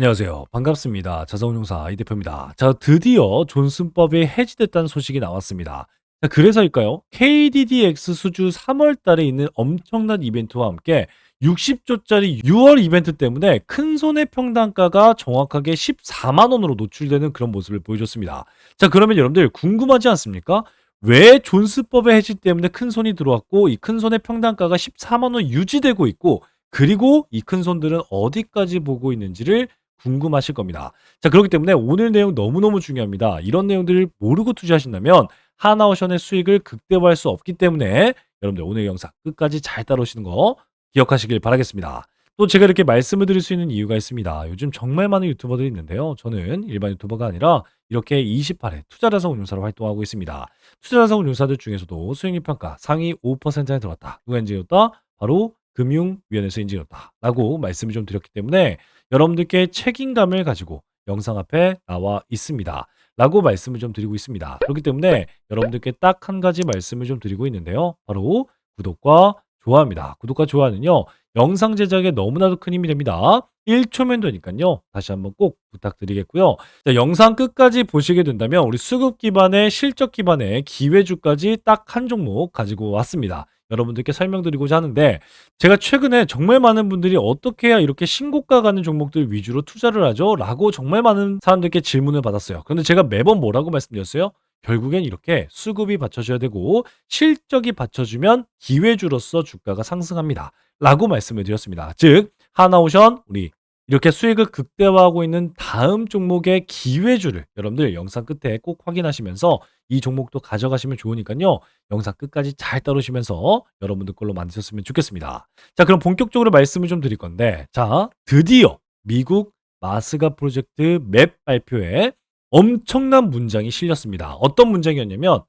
안녕하세요. 반갑습니다. 자산운용사 이 대표입니다. 자, 드디어 존슨법이 해지됐다는 소식이 나왔습니다. 자, 그래서일까요? KDDX 수주 3월 달에 있는 엄청난 이벤트와 함께 60조짜리 6월 이벤트 때문에 큰 손해 평단가가 정확하게 14만 원으로 노출되는 그런 모습을 보여줬습니다. 자, 그러면 여러분들 궁금하지 않습니까? 왜 존슨법의 해지 때문에 큰 손이 들어왔고 이 큰 손의 평단가가 14만 원 유지되고 있고 그리고 이 큰 손들은 어디까지 보고 있는지를 궁금하실 겁니다. 자, 그렇기 때문에 오늘 내용 너무너무 중요합니다. 이런 내용들을 모르고 투자하신다면 하나오션의 수익을 극대화할 수 없기 때문에 여러분들 오늘 영상 끝까지 잘 따라오시는 거 기억하시길 바라겠습니다. 또 제가 이렇게 말씀을 드릴 수 있는 이유가 있습니다. 요즘 정말 많은 유튜버들이 있는데요. 저는 일반 유튜버가 아니라 이렇게 28회 투자자산 운용사로 활동하고 있습니다. 투자자산 운용사들 중에서도 수익률 평가 상위 5%에 들어왔다. 누가 인증이었다? 바로 금융위원회에서 인증이었다. 라고 말씀을 좀 드렸기 때문에 여러분들께 책임감을 가지고 영상 앞에 나와 있습니다. 라고 말씀을 좀 드리고 있습니다. 그렇기 때문에 여러분들께 딱 한 가지 말씀을 좀 드리고 있는데요. 바로 구독과 좋아요입니다. 구독과 좋아요는요. 영상 제작에 너무나도 큰 힘이 됩니다. 1초면 되니까요. 다시 한번 꼭 부탁드리겠고요. 자, 영상 끝까지 보시게 된다면 우리 수급 기반의 실적 기반의 기회주까지 딱 한 종목 가지고 왔습니다. 여러분들께 설명드리고자 하는데 제가 최근에 정말 많은 분들이 "어떻게 해야 이렇게 신고가 가는 종목들 위주로 투자를 하죠?" 라고 정말 많은 사람들께 질문을 받았어요. 그런데 제가 매번 뭐라고 말씀드렸어요? 결국엔 이렇게 수급이 받쳐줘야 되고 실적이 받쳐주면 기회주로서 주가가 상승합니다. 라고 말씀을 드렸습니다. 즉 하나오션 우리 이렇게 수익을 극대화하고 있는 다음 종목의 기회주를 여러분들 영상 끝에 꼭 확인하시면서 이 종목도 가져가시면 좋으니까요. 영상 끝까지 잘 따르시면서 여러분들 걸로 만드셨으면 좋겠습니다. 자, 그럼 본격적으로 말씀을 좀 드릴 건데, 자, 드디어 미국 마스가 프로젝트 맵 발표에 엄청난 문장이 실렸습니다. 어떤 문장이었냐면,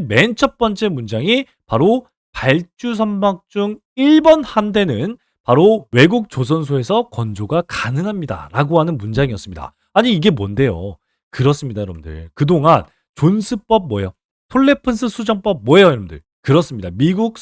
맨 첫 번째 문장이 바로 발주 선박 중 1번 함대는 바로 외국 조선소에서 건조가 가능합니다. 라고 하는 문장이었습니다. 아니, 이게 뭔데요? 그렇습니다, 여러분들. 그동안 존스법 뭐예요? 톨레픈스 수정법 뭐예요, 여러분들? 그렇습니다. 미국에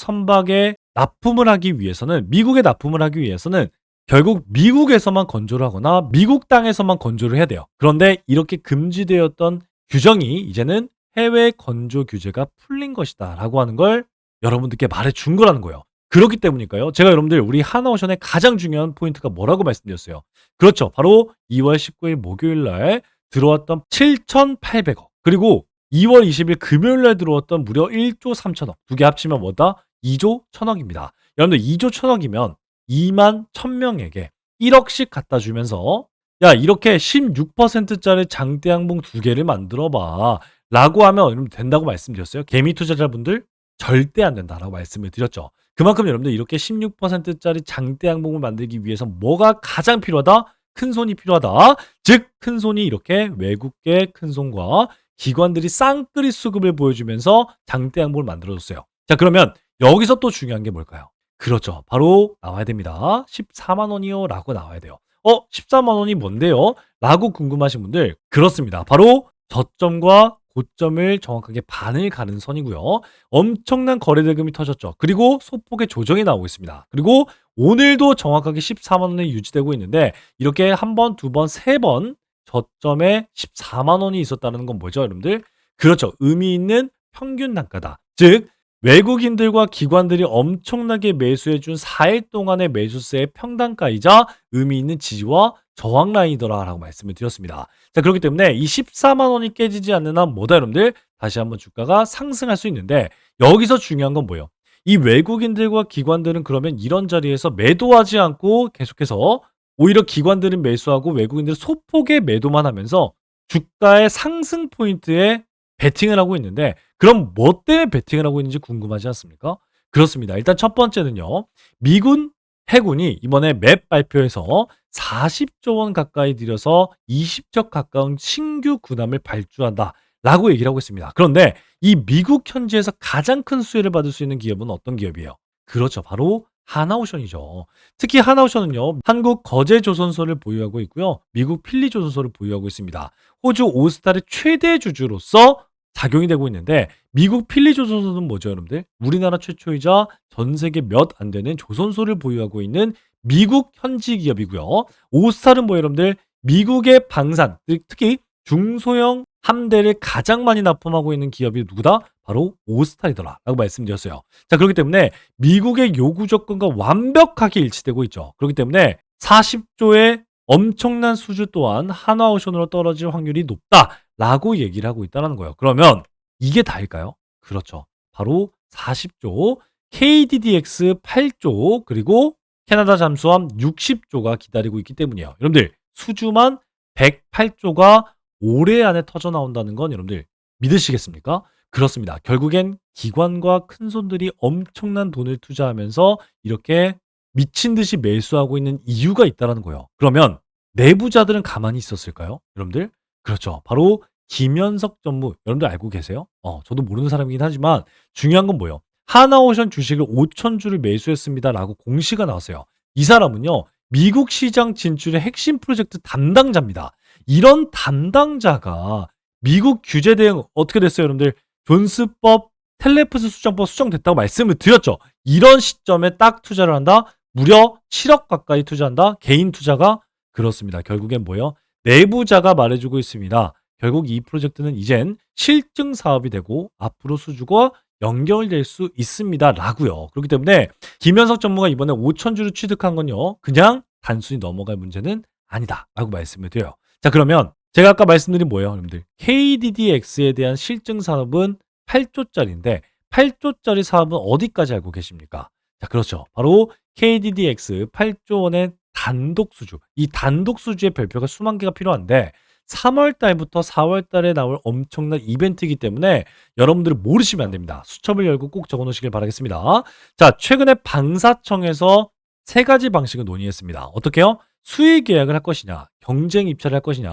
납품을 하기 위해서는 결국 미국에서만 건조를 하거나 미국 땅에서만 건조를 해야 돼요. 그런데 이렇게 금지되었던 규정이 이제는 해외 건조 규제가 풀린 것이다라고 하는 걸 여러분들께 말해 준 거라는 거예요. 그렇기 때문일까요? 제가 여러분들 우리 하나오션의 가장 중요한 포인트가 뭐라고 말씀드렸어요? 그렇죠. 바로 2월 19일 목요일 날 들어왔던 7,800억. 그리고 2월 20일 금요일 날 들어왔던 무려 1조 3천억. 두 개 합치면 뭐다? 2조 1천억입니다. 여러분들 2조 1천억이면 2만 1,000명에게 1억씩 갖다 주면서 야, 이렇게 16%짜리 장대 항봉 두 개를 만들어 봐. 라고 하면 여러분 된다고 말씀드렸어요. 개미 투자자분들 절대 안 된다라고 말씀을 드렸죠. 그만큼 여러분들 이렇게 16%짜리 장대 항봉을 만들기 위해서 뭐가 가장 필요하다? 큰 손이 필요하다. 즉, 큰 손이 이렇게 외국계 큰 손과 기관들이 쌍끌이 수급을 보여주면서 장대 항봉을 만들어줬어요. 자, 그러면 여기서 또 중요한 게 뭘까요? 그렇죠. 바로 나와야 됩니다. 14만 원이요. 라고 나와야 돼요. 14만 원이 뭔데요? 라고 궁금하신 분들, 그렇습니다. 바로 저점과 고점을 정확하게 반을 가는 선이고요. 엄청난 거래 대금이 터졌죠. 그리고 소폭의 조정이 나오고 있습니다. 그리고 오늘도 정확하게 14만 원에 유지되고 있는데 이렇게 한 번, 두 번, 세 번 저점에 14만 원이 있었다는 건 뭐죠, 여러분들? 그렇죠. 의미 있는 평균 단가다. 즉 외국인들과 기관들이 엄청나게 매수해준 4일 동안의 매수세의 평단가이자 의미 있는 지지와 저항 라인이더라라고 말씀을 드렸습니다. 자, 그렇기 때문에 이 14만 원이 깨지지 않는 한 뭐다, 여러분들? 다시 한번 주가가 상승할 수 있는데 여기서 중요한 건 뭐예요? 이 외국인들과 기관들은 그러면 이런 자리에서 매도하지 않고 계속해서 오히려 기관들은 매수하고 외국인들은 소폭의 매도만 하면서 주가의 상승 포인트에 베팅을 하고 있는데 그럼 뭐 때문에 베팅을 하고 있는지 궁금하지 않습니까? 그렇습니다. 일단 첫 번째는요. 미군 해군이 이번에 맵 발표에서 40조 원 가까이 들여서 20적 가까운 신규 군함을 발주한다라고 얘기를 하고 있습니다. 그런데 이 미국 현지에서 가장 큰 수혜를 받을 수 있는 기업은 어떤 기업이에요? 그렇죠. 바로 하나오션이죠. 특히 하나오션은요. 한국 거제조선소를 보유하고 있고요. 미국 필리조선소를 보유하고 있습니다. 호주 오스탈의 최대 주주로서 작용이 되고 있는데 미국 필리조선소는 뭐죠, 여러분들? 우리나라 최초이자 전 세계 몇 안 되는 조선소를 보유하고 있는 미국 현지 기업이고요. 오스탈은 뭐 여러분들 미국의 방산, 특히 중소형 함대를 가장 많이 납품하고 있는 기업이 누구다? 바로 오스탈이더라라고 말씀드렸어요. 자, 그렇기 때문에 미국의 요구 조건과 완벽하게 일치되고 있죠. 그렇기 때문에 40조의 엄청난 수주 또한 한화오션으로 떨어질 확률이 높다라고 얘기를 하고 있다는 거예요. 그러면 이게 다일까요? 그렇죠. 바로 40조, KDDX 8조, 그리고 캐나다 잠수함 60조가 기다리고 있기 때문이에요. 여러분들 수주만 108조가 올해 안에 터져 나온다는 건 여러분들 믿으시겠습니까? 그렇습니다. 결국엔 기관과 큰손들이 엄청난 돈을 투자하면서 이렇게 미친 듯이 매수하고 있는 이유가 있다는 거예요. 그러면 내부자들은 가만히 있었을까요? 여러분들? 그렇죠. 바로 김현석 전무 여러분들 알고 계세요? 저도 모르는 사람이긴 하지만 중요한 건 뭐예요? 하나오션 주식을 5천 주를 매수했습니다라고 공시가 나왔어요. 이 사람은요. 미국 시장 진출의 핵심 프로젝트 담당자입니다. 이런 담당자가 미국 규제 대응 어떻게 됐어요, 여러분들? 존스법, 텔레프스 수정법 수정됐다고 말씀을 드렸죠. 이런 시점에 딱 투자를 한다? 무려 7억 가까이 투자한다? 개인 투자가? 그렇습니다. 결국엔 뭐예요? 내부자가 말해주고 있습니다. 결국 이 프로젝트는 이젠 실증 사업이 되고 앞으로 수주가 연결될 수 있습니다라고요. 그렇기 때문에 김현석 전무가 이번에 5천 주를 취득한 건요. 그냥 단순히 넘어갈 문제는 아니다라고 말씀을 드려요. 자, 그러면 제가 아까 말씀드린 뭐예요, 여러분들? KDDX에 대한 실증 사업은 8조짜리인데 8조짜리 사업은 어디까지 알고 계십니까? 자, 그렇죠. 바로 KDDX 8조 원의 단독 수주. 이 단독 수주의 별표가 수만 개가 필요한데 3월 달부터 4월 달에 나올 엄청난 이벤트이기 때문에 여러분들은 모르시면 안 됩니다. 수첩을 열고 꼭 적어 놓으시길 바라겠습니다. 자, 최근에 방사청에서 세 가지 방식을 논의했습니다. 어떻게요? 수의 계약을 할 것이냐, 경쟁 입찰을 할 것이냐,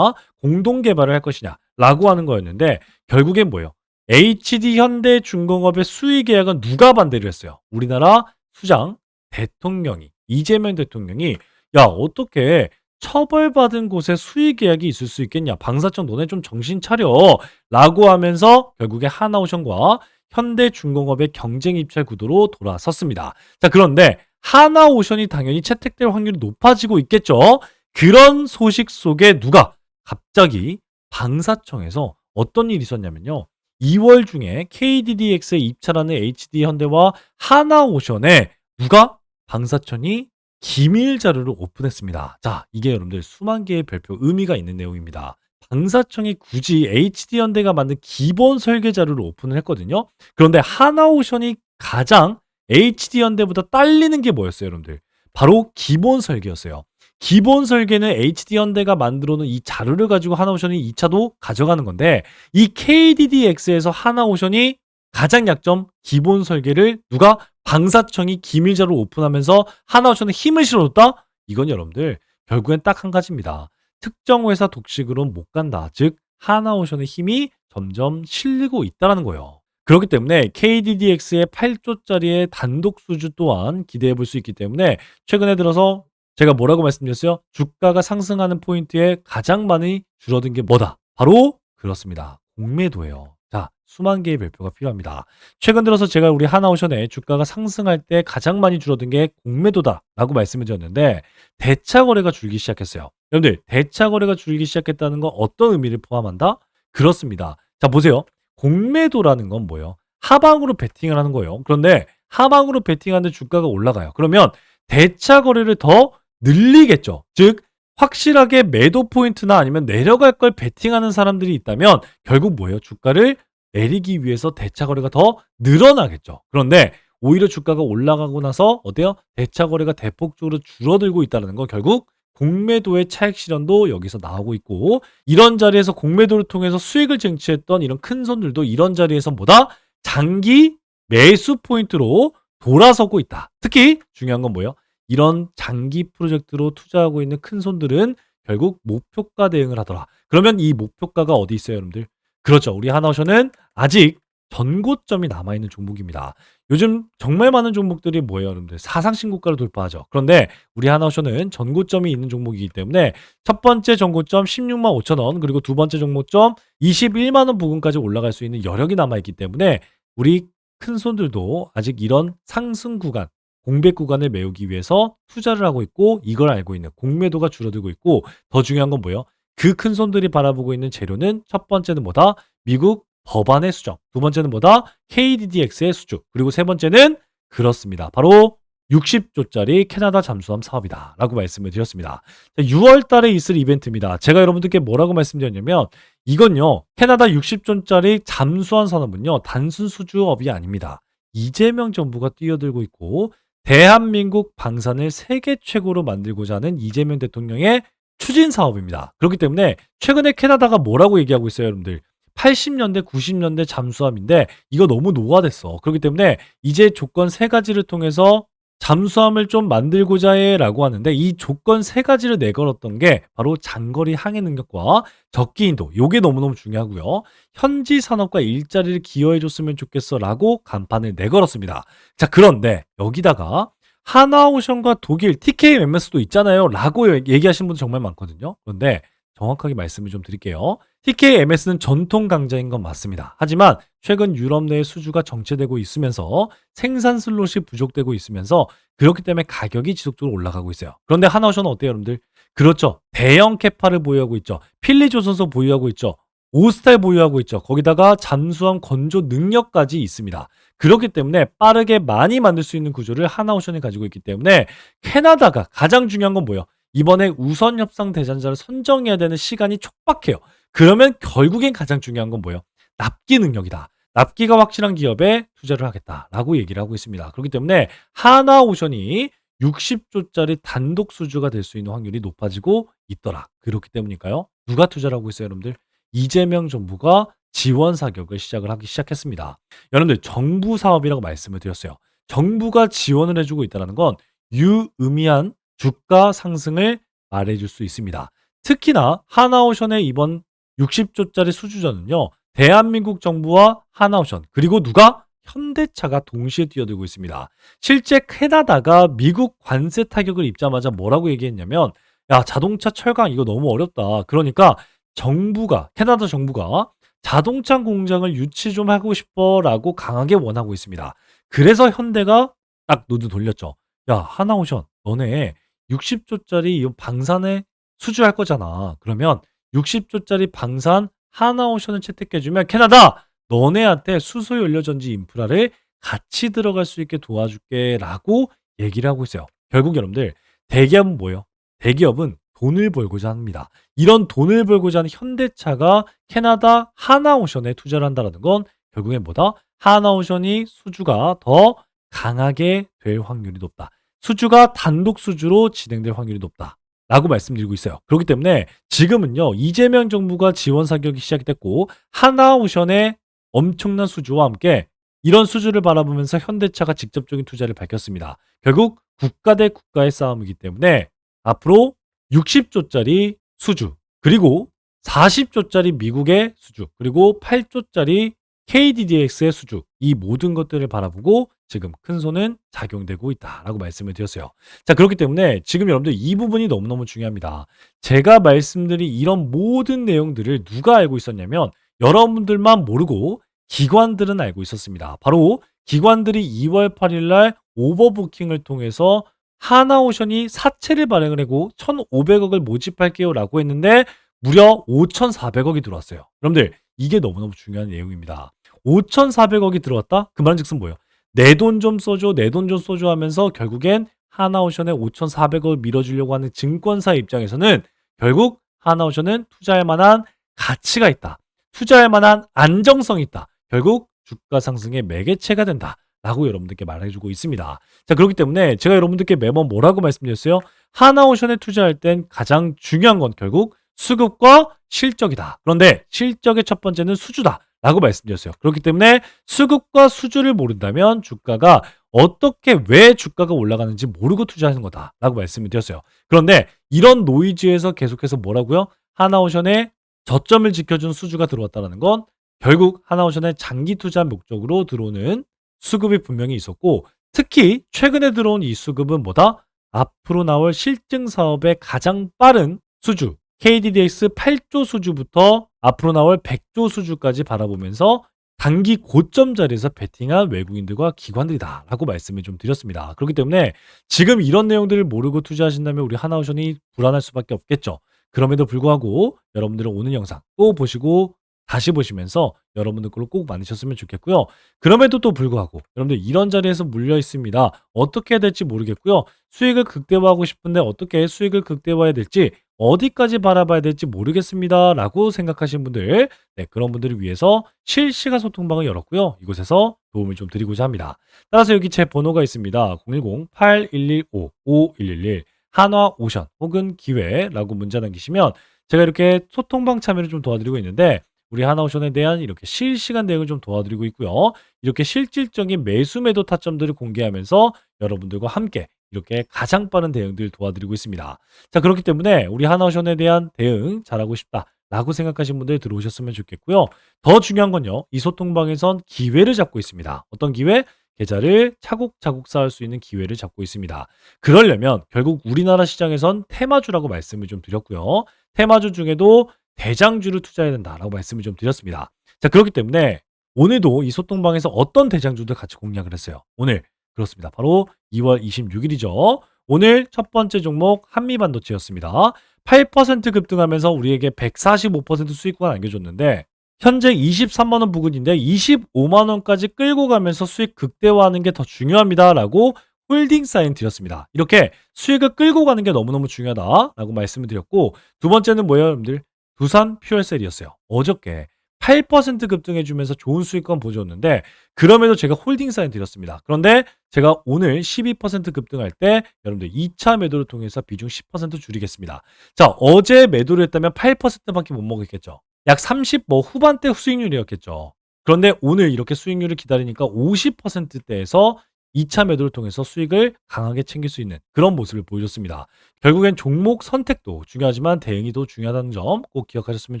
공동 개발을 할 것이냐 라고 하는 거였는데 결국엔 뭐예요? HD 현대중공업의 수의 계약은 누가 반대를 했어요? 우리나라 수장 대통령이 이재명 대통령이 야, 어떻게 처벌받은 곳에 수의 계약이 있을 수 있겠냐? 방사청 너네 좀 정신 차려. 라고 하면서 결국에 하나오션과 현대중공업의 경쟁 입찰 구도로 돌아섰습니다. 자, 그런데 하나오션이 당연히 채택될 확률이 높아지고 있겠죠. 그런 소식 속에 누가 갑자기 방사청에서 어떤 일이 있었냐면요. 2월 중에 KDDX에 입찰하는 HD현대와 하나오션에 누가 방사청이 기밀 자료를 오픈했습니다. 자, 이게 여러분들 수만 개의 별표 의미가 있는 내용입니다. 방사청이 굳이 HD현대가 만든 기본 설계 자료를 오픈을 했거든요. 그런데 하나오션이 가장 HD현대보다 딸리는 게 뭐였어요, 여러분들? 바로 기본 설계였어요. 기본 설계는 HD현대가 만들어 놓은 이 자료를 가지고 하나오션이 2차도 가져가는 건데 이 KDDX에서 하나오션이 가장 약점 기본 설계를 누가 방사청이 기밀자로 오픈하면서 하나오션에 힘을 실어줬다? 이건 여러분들 결국엔 딱 한 가지입니다. 특정 회사 독식으로는 못 간다. 즉 하나오션의 힘이 점점 실리고 있다는 거예요. 그렇기 때문에 KDDX의 8조짜리의 단독 수주 또한 기대해 볼 수 있기 때문에 최근에 들어서 제가 뭐라고 말씀드렸어요? 주가가 상승하는 포인트에 가장 많이 줄어든 게 뭐다? 바로 그렇습니다. 공매도예요. 자, 수만 개의 별표가 필요합니다. 최근 들어서 제가 우리 하나오션에 주가가 상승할 때 가장 많이 줄어든 게 공매도다라고 말씀을 드렸는데 대차 거래가 줄기 시작했어요. 여러분들 대차 거래가 줄기 시작했다는 건 어떤 의미를 포함한다? 그렇습니다. 자, 보세요. 공매도라는 건 뭐예요? 하방으로 베팅을 하는 거예요. 그런데 하방으로 베팅하는데 주가가 올라가요. 그러면 대차 거래를 더 늘리겠죠. 즉 확실하게 매도 포인트나 아니면 내려갈 걸 베팅하는 사람들이 있다면 결국 뭐예요? 주가를 내리기 위해서 대차 거래가 더 늘어나겠죠. 그런데 오히려 주가가 올라가고 나서 어때요? 대차 거래가 대폭적으로 줄어들고 있다는 건 결국 공매도의 차익 실현도 여기서 나오고 있고 이런 자리에서 공매도를 통해서 수익을 쟁취했던 이런 큰 손들도 이런 자리에서 뭐다? 장기 매수 포인트로 돌아서고 있다. 특히 중요한 건 뭐예요? 이런 장기 프로젝트로 투자하고 있는 큰 손들은 결국 목표가 대응을 하더라. 그러면 이 목표가가 어디 있어요, 여러분들? 그렇죠. 우리 하나오션은 아직 전고점이 남아있는 종목입니다. 요즘 정말 많은 종목들이 뭐예요, 여러분들? 사상 신고가를 돌파하죠. 그런데 우리 하나오션은 전고점이 있는 종목이기 때문에 첫 번째 전고점 16만 5천 원, 그리고 두 번째 종목점 21만 원 부근까지 올라갈 수 있는 여력이 남아있기 때문에 우리 큰 손들도 아직 이런 상승 구간, 공백 구간을 메우기 위해서 투자를 하고 있고 이걸 알고 있는 공매도가 줄어들고 있고 더 중요한 건 뭐예요? 그 큰 손들이 바라보고 있는 재료는 첫 번째는 뭐다? 미국 법안의 수정. 두 번째는 뭐다? KDDX의 수주. 그리고 세 번째는 그렇습니다. 바로 60조짜리 캐나다 잠수함 사업이다. 라고 말씀을 드렸습니다. 6월 달에 있을 이벤트입니다. 제가 여러분들께 뭐라고 말씀드렸냐면 이건요. 캐나다 60조짜리 잠수함 산업은요. 단순 수주업이 아닙니다. 이재명 정부가 뛰어들고 있고 대한민국 방산을 세계 최고로 만들고자 하는 이재명 대통령의 추진 사업입니다. 그렇기 때문에 최근에 캐나다가 뭐라고 얘기하고 있어요, 여러분들? 80년대, 90년대 잠수함인데 이거 너무 노화됐어. 그렇기 때문에 이제 조건 세 가지를 통해서 잠수함을 좀 만들고자 해라고 하는데 이 조건 세 가지를 내걸었던 게 바로 장거리 항해 능력과 적기 인도. 요게 너무너무 중요하고요. 현지 산업과 일자리를 기여해 줬으면 좋겠어라고 간판을 내걸었습니다. 자, 그런데 여기다가 하나오션과 독일 TKMS도 있잖아요. 라고 얘기하시는 분들 정말 많거든요. 그런데 정확하게 말씀을 좀 드릴게요. TKMS는 전통 강자인 건 맞습니다. 하지만 최근 유럽 내 수주가 정체되고 있으면서 생산 슬롯이 부족되고 있으면서 그렇기 때문에 가격이 지속적으로 올라가고 있어요. 그런데 하나오션은 어때요, 여러분들? 그렇죠. 대형 캐파를 보유하고 있죠. 필리 조선소 보유하고 있죠. 오스탈 보유하고 있죠. 거기다가 잠수함 건조 능력까지 있습니다. 그렇기 때문에 빠르게 많이 만들 수 있는 구조를 하나오션이 가지고 있기 때문에 캐나다가 가장 중요한 건 뭐예요? 이번에 우선 협상 대상자를 선정해야 되는 시간이 촉박해요. 그러면 결국엔 가장 중요한 건 뭐예요? 납기 능력이다. 납기가 확실한 기업에 투자를 하겠다라고 얘기를 하고 있습니다. 그렇기 때문에 하나오션이 60조짜리 단독 수주가 될 수 있는 확률이 높아지고 있더라. 그렇기 때문일까요? 누가 투자를 하고 있어요, 여러분들? 이재명 정부가 지원 사격을 시작을 하기 시작했습니다. 여러분들 정부 사업이라고 말씀을 드렸어요. 정부가 지원을 해주고 있다는 건 유의미한 주가 상승을 말해줄 수 있습니다. 특히나 하나오션의 이번 60조짜리 수주전은요. 대한민국 정부와 하나오션 그리고 누가? 현대차가 동시에 뛰어들고 있습니다. 실제 캐나다가 미국 관세 타격을 입자마자 뭐라고 얘기했냐면 야 자동차 철강 이거 너무 어렵다. 그러니까 정부가 캐나다 정부가 자동차 공장을 유치 좀 하고 싶어라고 강하게 원하고 있습니다. 그래서 현대가 딱 노드 돌렸죠. 야 하나오션 너네 60조짜리 이 방산에 수주할 거잖아. 그러면 60조짜리 방산 하나오션을 채택해주면 캐나다 너네한테 수소연료전지 인프라를 같이 들어갈 수 있게 도와줄게라고 얘기를 하고 있어요. 결국 여러분들 대기업은 뭐예요? 대기업은 돈을 벌고자 합니다. 이런 돈을 벌고자 하는 현대차가 캐나다 하나오션에 투자를 한다는 건 결국엔 뭐다? 하나오션이 수주가 더 강하게 될 확률이 높다. 수주가 단독 수주로 진행될 확률이 높다. 라고 말씀드리고 있어요. 그렇기 때문에 지금은요, 이재명 정부가 지원 사격이 시작이 됐고, 하나오션의 엄청난 수주와 함께 이런 수주를 바라보면서 현대차가 직접적인 투자를 밝혔습니다. 결국 국가 대 국가의 싸움이기 때문에 앞으로 60조짜리 수주, 그리고 40조짜리 미국의 수주, 그리고 8조짜리 KDDX의 수주, 이 모든 것들을 바라보고 지금 큰 손은 작용되고 있다라고 말씀을 드렸어요. 자, 그렇기 때문에 지금 여러분들 이 부분이 너무너무 중요합니다. 제가 말씀드린 이런 모든 내용들을 누가 알고 있었냐면 여러분들만 모르고 기관들은 알고 있었습니다. 바로 기관들이 2월 8일 날 오버부킹을 통해서 하나오션이 사채를 발행을 하고 1,500억을 모집할게요 라고 했는데 무려 5,400억이 들어왔어요. 여러분들 이게 너무너무 중요한 내용입니다. 5,400억이 들어왔다? 그 말은 즉슨 뭐예요? 내 돈 좀 써줘, 내 돈 좀 써줘 하면서 결국엔 하나오션에 5,400억을 밀어주려고 하는 증권사 입장에서는 결국 하나오션은 투자할 만한 가치가 있다. 투자할 만한 안정성이 있다. 결국 주가 상승의 매개체가 된다. 라고 여러분들께 말해주고 있습니다. 자, 그렇기 때문에 제가 여러분들께 매번 뭐라고 말씀드렸어요? 하나오션에 투자할 땐 가장 중요한 건 결국 수급과 실적이다. 그런데 실적의 첫 번째는 수주다. 라고 말씀드렸어요. 그렇기 때문에 수급과 수주를 모른다면 주가가 어떻게 왜 주가가 올라가는지 모르고 투자하는 거다. 라고 말씀을 드렸어요. 그런데 이런 노이즈에서 계속해서 뭐라고요? 하나오션에 저점을 지켜준 수주가 들어왔다는 건 결국 하나오션의 장기 투자 목적으로 들어오는 수급이 분명히 있었고 특히 최근에 들어온 이 수급은 뭐다? 앞으로 나올 실증 사업의 가장 빠른 수주 KDDX 8조 수주부터 앞으로 나올 100조 수주까지 바라보면서 단기 고점 자리에서 베팅한 외국인들과 기관들이다라고 말씀을 좀 드렸습니다. 그렇기 때문에 지금 이런 내용들을 모르고 투자하신다면 우리 하나오션이 불안할 수밖에 없겠죠. 그럼에도 불구하고 여러분들은 오늘 영상 또 보시고 다시 보시면서 여러분들 걸로 꼭 만드셨으면 좋겠고요. 그럼에도 또 불구하고 여러분들 이런 자리에서 물려 있습니다. 어떻게 해야 될지 모르겠고요. 수익을 극대화하고 싶은데 어떻게 수익을 극대화해야 될지 어디까지 바라봐야 될지 모르겠습니다.라고 생각하시는 분들, 네, 그런 분들을 위해서 실시간 소통방을 열었고요. 이곳에서 도움을 좀 드리고자 합니다. 따라서 여기 제 번호가 있습니다. 010-8115-5111 한화오션 혹은 기회라고 문자 남기시면 제가 이렇게 소통방 참여를 좀 도와드리고 있는데 우리 하나오션에 대한 이렇게 실시간 대응을 좀 도와드리고 있고요. 이렇게 실질적인 매수 매도 타점들을 공개하면서 여러분들과 함께 이렇게 가장 빠른 대응들을 도와드리고 있습니다. 자, 그렇기 때문에 우리 하나오션에 대한 대응 잘하고 싶다라고 생각하시는 분들 들어오셨으면 좋겠고요. 더 중요한 건요. 이 소통방에선 기회를 잡고 있습니다. 어떤 기회? 계좌를 차곡차곡 쌓을 수 있는 기회를 잡고 있습니다. 그러려면 결국 우리나라 시장에선 테마주라고 말씀을 좀 드렸고요. 테마주 중에도 대장주를 투자해야 된다라고 말씀을 좀 드렸습니다. 자, 그렇기 때문에 오늘도 이 소통방에서 어떤 대장주들 같이 공략을 했어요. 오늘 그렇습니다. 바로 2월 26일이죠. 오늘 첫 번째 종목 한미반도체였습니다. 8% 급등하면서 우리에게 145% 수익권 안겨줬는데 현재 23만 원 부근인데 25만 원까지 끌고 가면서 수익 극대화하는 게 더 중요합니다라고 홀딩 사인 드렸습니다. 이렇게 수익을 끌고 가는 게 너무너무 중요하다라고 말씀을 드렸고 두 번째는 뭐예요, 여러분들? 두산 퓨얼셀이었어요. 어저께 8% 급등해주면서 좋은 수익권 보여줬는데 그럼에도 제가 홀딩 사인 드렸습니다. 그런데 제가 오늘 12% 급등할 때 여러분들 2차 매도를 통해서 비중 10% 줄이겠습니다. 자, 어제 매도를 했다면 8%밖에 못 먹었겠죠. 약 30 후반대 수익률이었겠죠. 그런데 오늘 이렇게 수익률을 기다리니까 50%대에서 2차 매도를 통해서 수익을 강하게 챙길 수 있는 그런 모습을 보여줬습니다. 결국엔 종목 선택도 중요하지만 대응이 더 중요하다는 점 꼭 기억하셨으면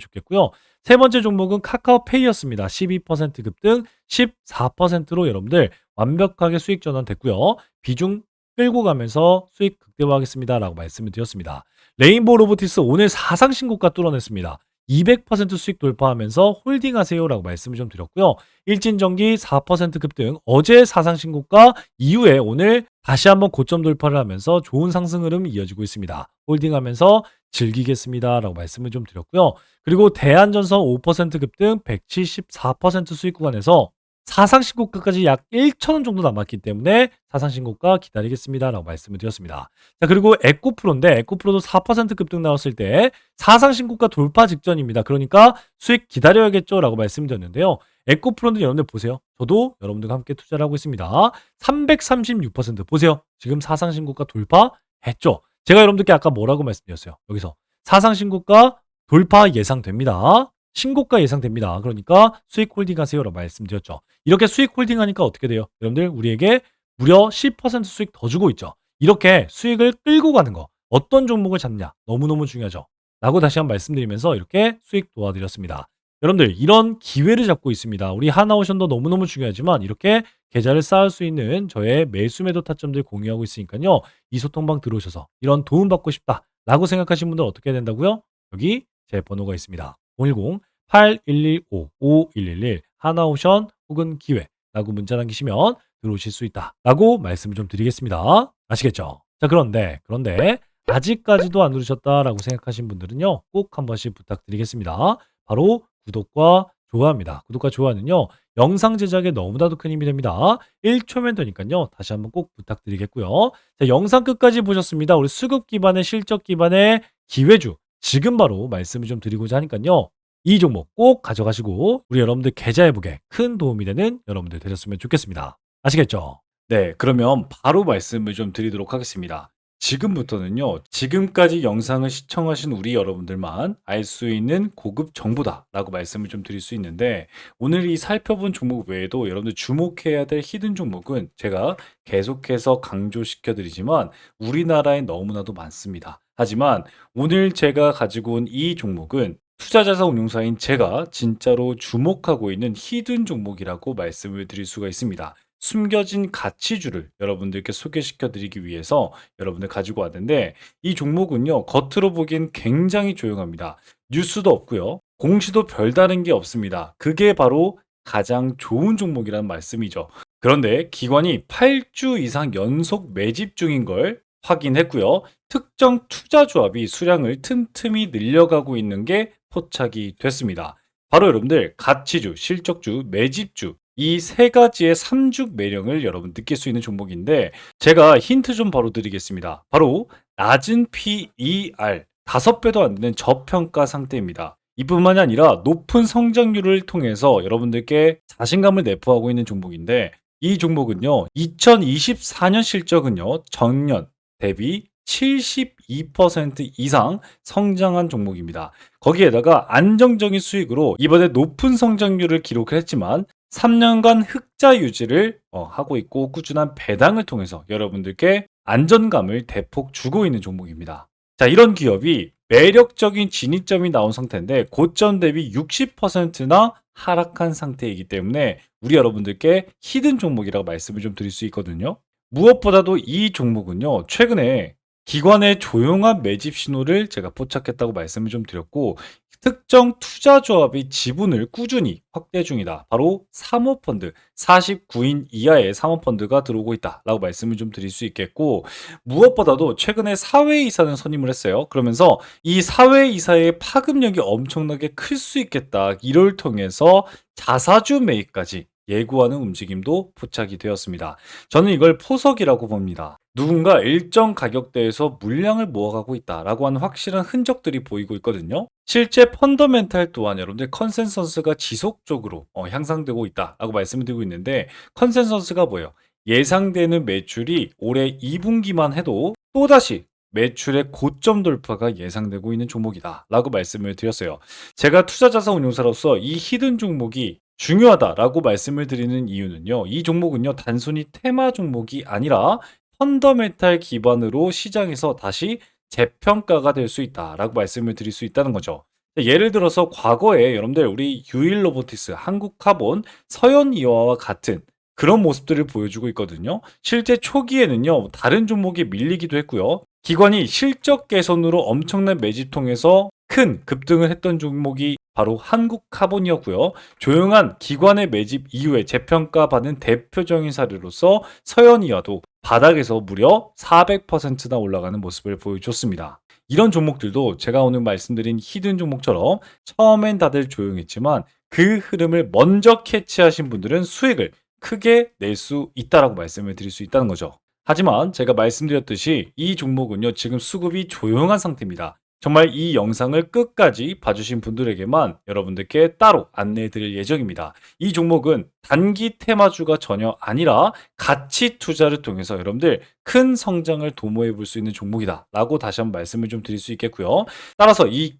좋겠고요. 세 번째 종목은 카카오페이였습니다. 12% 급등 14%로 여러분들 완벽하게 수익 전환됐고요. 비중 끌고 가면서 수익 극대화하겠습니다라고 말씀을 드렸습니다. 레인보우 로보티스 오늘 사상 신고가 뚫어냈습니다. 200% 수익 돌파하면서 홀딩하세요라고 말씀을 좀 드렸고요. 일진전기 4% 급등 어제 사상 신고가 이후에 오늘 다시 한번 고점 돌파를 하면서 좋은 상승 흐름 이어지고 있습니다. 홀딩하면서 즐기겠습니다라고 말씀을 좀 드렸고요. 그리고 대한전선 5% 급등 174% 수익 구간에서 사상 신고가까지 약 1,000원 정도 남았기 때문에 사상 신고가 기다리겠습니다라고 말씀을 드렸습니다. 자, 그리고 에코프로인데 에코프로도 4% 급등 나왔을 때 사상 신고가 돌파 직전입니다. 그러니까 수익 기다려야겠죠라고 말씀드렸는데요. 에코프로는 여러분들 보세요. 저도 여러분들과 함께 투자를 하고 있습니다. 336% 보세요. 지금 사상 신고가 돌파했죠. 제가 여러분들께 아까 뭐라고 말씀드렸어요. 여기서 사상 신고가 돌파 예상됩니다. 신고가 예상됩니다. 그러니까 수익 홀딩하세요라고 말씀드렸죠. 이렇게 수익 홀딩하니까 어떻게 돼요? 여러분들 우리에게 무려 10% 수익 더 주고 있죠. 이렇게 수익을 끌고 가는 거 어떤 종목을 잡냐 너무너무 중요하죠. 라고 다시 한번 말씀드리면서 이렇게 수익 도와드렸습니다. 여러분들 이런 기회를 잡고 있습니다. 우리 하나오션도 너무너무 중요하지만 이렇게 계좌를 쌓을 수 있는 저의 매수 매도 타점들 공유하고 있으니까요. 이 소통방 들어오셔서 이런 도움 받고 싶다라고 생각하시는 분들 어떻게 해야 된다고요? 여기 제 번호가 있습니다. 010-8115-5111 하나오션 혹은 기회라고 문자 남기시면 들어오실 수 있다라고 말씀을 좀 드리겠습니다. 아시겠죠? 자, 그런데 아직까지도 안 누르셨다라고 생각하신 분들은요. 꼭 한 번씩 부탁드리겠습니다. 바로 구독과 좋아합니다. 구독과 좋아는요. 영상 제작에 너무나도 큰 힘이 됩니다. 1초면 되니까요. 다시 한번 꼭 부탁드리겠고요. 자, 영상 끝까지 보셨습니다. 우리 수급 기반의 실적 기반의 기회주 지금 바로 말씀을 좀 드리고자 하니까요. 이 종목 꼭 가져가시고 우리 여러분들 계좌 회복에 큰 도움이 되는 여러분들 되셨으면 좋겠습니다. 아시겠죠? 네, 그러면 바로 말씀을 좀 드리도록 하겠습니다. 지금부터는요, 지금까지 영상을 시청하신 우리 여러분들만 알 수 있는 고급 정보다라고 말씀을 좀 드릴 수 있는데, 오늘 이 살펴본 종목 외에도 여러분들 주목해야 될 히든 종목은 제가 계속해서 강조시켜 드리지만 우리나라에 너무나도 많습니다. 하지만 오늘 제가 가지고 온 이 종목은 투자자산 운용사인 제가 진짜로 주목하고 있는 히든 종목이라고 말씀을 드릴 수가 있습니다. 숨겨진 가치주를 여러분들께 소개시켜 드리기 위해서 여러분들 가지고 왔는데 이 종목은요 겉으로 보기엔 굉장히 조용합니다. 뉴스도 없고요. 공시도 별다른 게 없습니다. 그게 바로 가장 좋은 종목이라는 말씀이죠. 그런데 기관이 8주 이상 연속 매집 중인 걸 확인했고요. 특정 투자 조합이 수량을 틈틈이 늘려가고 있는 게 포착이 됐습니다. 바로 여러분들 가치주, 실적주, 매집주 이 세 가지의 삼죽 매력을 여러분 느낄 수 있는 종목인데 제가 힌트 좀 바로 드리겠습니다. 바로 낮은 PER 5배도 안 되는 저평가 상태입니다. 이뿐만이 아니라 높은 성장률을 통해서 여러분들께 자신감을 내포하고 있는 종목인데 이 종목은요, 2024년 실적은요, 전년 대비 72% 이상 성장한 종목입니다. 거기에다가 안정적인 수익으로 이번에 높은 성장률을 기록을 했지만 3년간 흑자 유지를 하고 있고 꾸준한 배당을 통해서 여러분들께 안전감을 대폭 주고 있는 종목입니다. 자, 이런 기업이 매력적인 진입점이 나온 상태인데 고점 대비 60%나 하락한 상태이기 때문에 우리 여러분들께 히든 종목이라고 말씀을 좀 드릴 수 있거든요. 무엇보다도 이 종목은요, 최근에 기관의 조용한 매집 신호를 제가 포착했다고 말씀을 좀 드렸고, 특정 투자 조합이 지분을 꾸준히 확대 중이다. 바로 사모펀드, 49인 이하의 사모펀드가 들어오고 있다라고 말씀을 좀 드릴 수 있겠고, 무엇보다도 최근에 사회이사는 선임을 했어요. 그러면서 이 사회이사의 파급력이 엄청나게 클 수 있겠다. 이를 통해서 자사주 매입까지 예고하는 움직임도 포착이 되었습니다. 저는 이걸 포석이라고 봅니다. 누군가 일정 가격대에서 물량을 모아가고 있다라고 하는 확실한 흔적들이 보이고 있거든요. 실제 펀더멘탈 또한 여러분들 컨센서스가 지속적으로 향상되고 있다라고 말씀을 드리고 있는데 컨센서스가 뭐예요? 예상되는 매출이 올해 2분기만 해도 또다시 매출의 고점 돌파가 예상되고 있는 종목이다 라고 말씀을 드렸어요. 제가 투자자산운용사로서 이 히든 종목이 중요하다라고 말씀을 드리는 이유는요. 이 종목은요. 단순히 테마 종목이 아니라 펀더멘탈 기반으로 시장에서 다시 재평가가 될 수 있다라고 말씀을 드릴 수 있다는 거죠. 예를 들어서 과거에 여러분들 우리 유일로보티스, 한국카본, 서현이와와 같은 그런 모습들을 보여주고 있거든요. 실제 초기에는요. 다른 종목이 밀리기도 했고요. 기관이 실적 개선으로 엄청난 매집 통해서 큰 급등을 했던 종목이 바로 한국카본이었고요. 조용한 기관의 매집 이후에 재평가받은 대표적인 사례로서 서현이와도 바닥에서 무려 400%나 올라가는 모습을 보여줬습니다. 이런 종목들도 제가 오늘 말씀드린 히든 종목처럼 처음엔 다들 조용했지만 그 흐름을 먼저 캐치하신 분들은 수익을 크게 낼 수 있다라고 말씀을 드릴 수 있다는 거죠. 하지만 제가 말씀드렸듯이 이 종목은요, 지금 수급이 조용한 상태입니다. 정말 이 영상을 끝까지 봐주신 분들에게만 여러분들께 따로 안내해 드릴 예정입니다. 이 종목은 단기 테마주가 전혀 아니라 가치 투자를 통해서 여러분들 큰 성장을 도모해 볼 수 있는 종목이다 라고 다시 한번 말씀을 좀 드릴 수 있겠고요. 따라서 이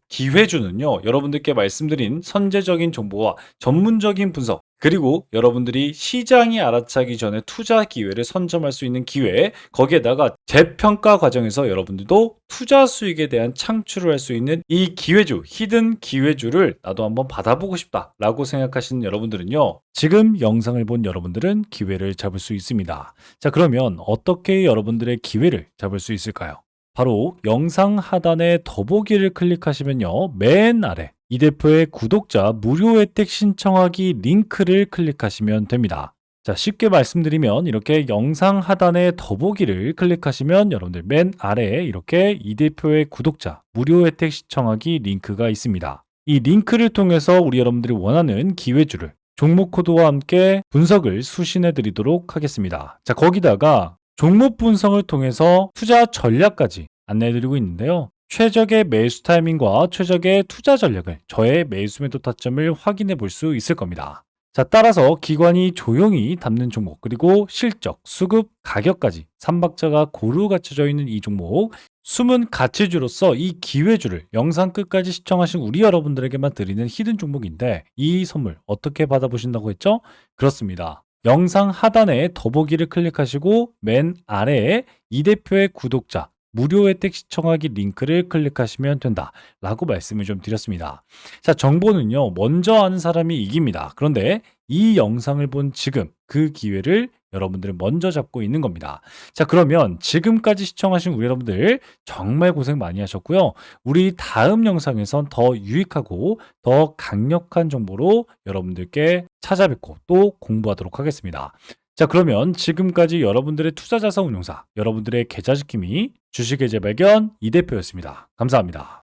기회주는요, 여러분들께 말씀드린 선제적인 정보와 전문적인 분석, 그리고 여러분들이 시장이 알아차기 전에 투자 기회를 선점할 수 있는 기회, 거기에다가 재평가 과정에서 여러분들도 투자 수익에 대한 창출을 할 수 있는 이 기회주, 히든 기회주를 나도 한번 받아보고 싶다라고 생각하시는 여러분들은요, 지금 영상을 본 여러분들은 기회를 잡을 수 있습니다. 자, 그러면 어떻게 여러분들의 기회를 잡을 수 있을까요? 바로 영상 하단에 더보기를 클릭하시면요, 맨 아래 이 대표의 구독자 무료 혜택 신청하기 링크를 클릭하시면 됩니다. 자, 쉽게 말씀드리면 이렇게 영상 하단에 더보기를 클릭하시면 여러분들 맨 아래에 이렇게 이 대표의 구독자 무료 혜택 신청하기 링크가 있습니다. 이 링크를 통해서 우리 여러분들이 원하는 기회주를 종목 코드와 함께 분석을 수신해 드리도록 하겠습니다. 자, 거기다가 종목 분석을 통해서 투자 전략까지 안내해 드리고 있는데요. 최적의 매수 타이밍과 최적의 투자 전략을 저의 매수 매도 타점을 확인해 볼 수 있을 겁니다. 자, 따라서 기관이 조용히 담는 종목, 그리고 실적, 수급, 가격까지 3박자가 고루 갖춰져 있는 이 종목, 숨은 가치주로서 이 기회주를 영상 끝까지 시청하신 우리 여러분들에게만 드리는 히든 종목인데 이 선물 어떻게 받아보신다고 했죠? 그렇습니다. 영상 하단에 더보기를 클릭하시고 맨 아래에 이 대표의 구독자 무료 혜택 시청하기 링크를 클릭하시면 된다라고 말씀을 좀 드렸습니다. 자, 정보는요, 먼저 아는 사람이 이깁니다. 그런데 이 영상을 본 지금 그 기회를 여러분들이 먼저 잡고 있는 겁니다. 자, 그러면 지금까지 시청하신 우리 여러분들 정말 고생 많이 하셨고요. 우리 다음 영상에선 더 유익하고 더 강력한 정보로 여러분들께 찾아뵙고 또 공부하도록 하겠습니다. 자, 그러면 지금까지 여러분들의 투자자산 운용사, 여러분들의 계좌지킴이 주식의 재발견 이 대표였습니다. 감사합니다.